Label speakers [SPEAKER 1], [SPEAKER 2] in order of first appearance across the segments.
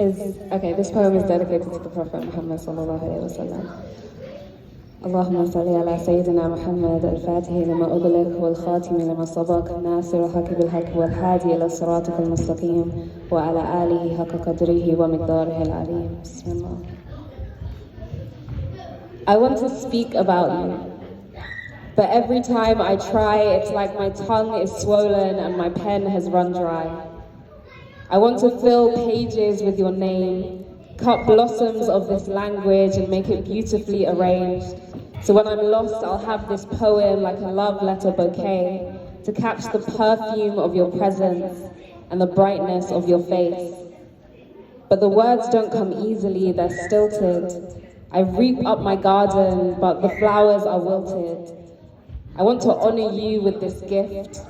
[SPEAKER 1] Okay, this poem is dedicated to the Prophet Muhammad sallallahu alayhi wa sallam. اللهم صل على سيدنا محمد الفاتح لما أغلق والخاتم لما سبق ناصر الحق بالحق والهادي إلى صراطك المستقيم وعلى آله حق قدره ومقداره العظيم. بسم الله. I want to speak about you, but every time I try, it's like my tongue is swollen and my pen has run dry. I want to fill pages with your name, cut blossoms of this language and make it beautifully arranged. So when I'm lost, I'll have this poem like a love letter bouquet to catch the perfume of your presence and the brightness of your face. But the words don't come easily, they're stilted. I reap up my garden, but the flowers are wilted. I want to honor you with this gift,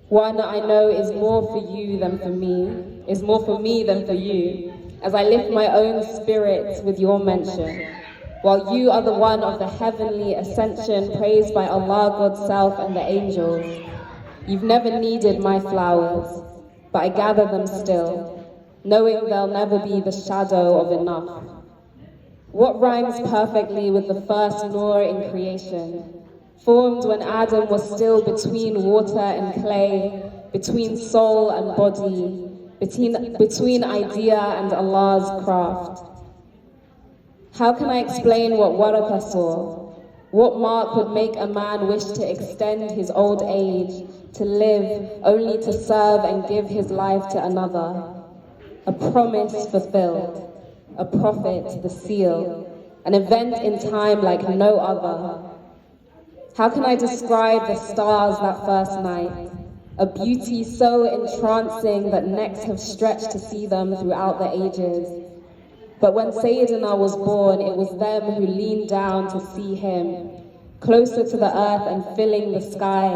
[SPEAKER 1] one I know is more for you than for me, is more for me than for you, as I lift my own spirit with your mention. While you are the one of the heavenly ascension, praised by Allah, God's self, and the angels. You've never needed my flowers, but I gather them still, knowing they'll never be the shadow of enough. What rhymes perfectly with the first Noor in creation, formed when Adam was still between water and clay, between soul and body, between idea and Allah's craft. How can I explain what Waraka saw? What mark would make a man wish to extend his old age, to live only to serve and give his life to another? A promise fulfilled, a prophet, the seal, an event in time like no other. How can I describe the stars that first night? A beauty so entrancing that necks have stretched to see them throughout the ages. But when Sayyidina was born, it was them who leaned down to see him, closer to the earth and filling the sky,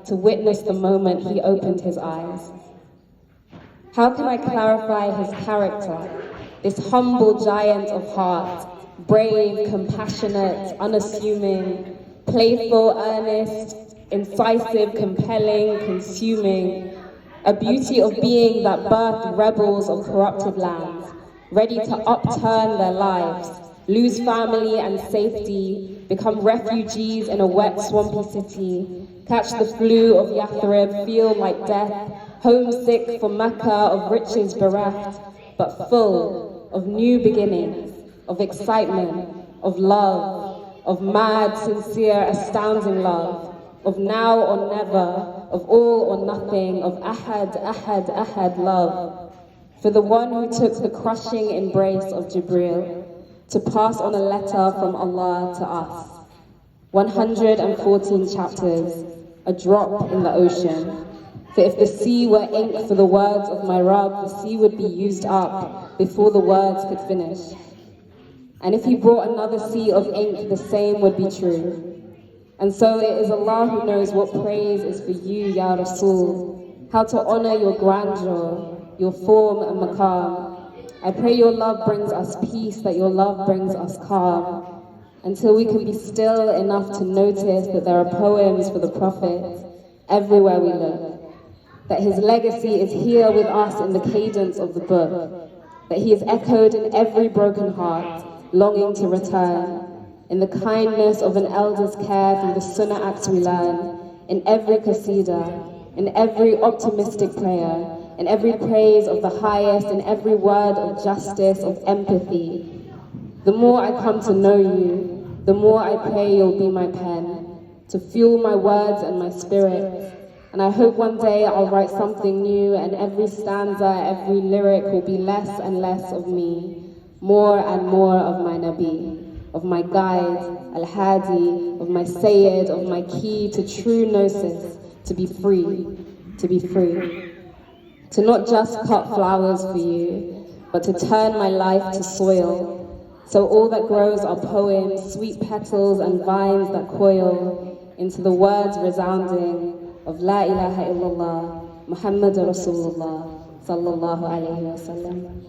[SPEAKER 1] to witness the moment he opened his eyes. How can I clarify his character, this humble giant of heart, brave, compassionate, unassuming, playful, earnest, incisive, compelling, consuming, a beauty of being that birthed rebels of corrupted lands, ready to upturn their lives, lose family and safety, become refugees in a wet, swampy city, catch the flu of Yathrib, feel like death, homesick for Mecca, of riches bereft, but full of new beginnings, of excitement, of love, of mad, sincere, astounding love, of now or never, of all or nothing, of ahad, ahad, ahad love. For the one who took the crushing embrace of Jibreel to pass on a letter from Allah to us. 114 chapters, a drop in the ocean. For if the sea were ink for the words of my Rabb, the sea would be used up before the words could finish. And if he brought another sea of ink, the same would be true. And so it is Allah who knows what praise is for you, Ya Rasul, how to honor your grandeur, your form and maqam. I pray your love brings us peace, that your love brings us calm, until we can be still enough to notice that there are poems for the Prophet everywhere we look, that his legacy is here with us in the cadence of the book, that he is echoed in every broken heart, longing to return, in the kindness of an elder's care through the sunnah acts we learn, in every qasida, in every optimistic prayer, in every praise of the highest, in every word of justice, of empathy. The more I come to know you, the more I pray you'll be my pen, to fuel my words and my spirit. And I hope one day I'll write something new, and every stanza, every lyric will be less and less of me, more and more of my Nabi, of my guide, Al-Hadi, of my Sayyid, of my key to true gnosis, to be free, to be free. To not just cut flowers for you, but to turn my life to soil. So all that grows are poems, sweet petals and vines that coil into the words resounding of La ilaha illallah, Muhammad Rasulullah, sallallahu alayhi wa sallam.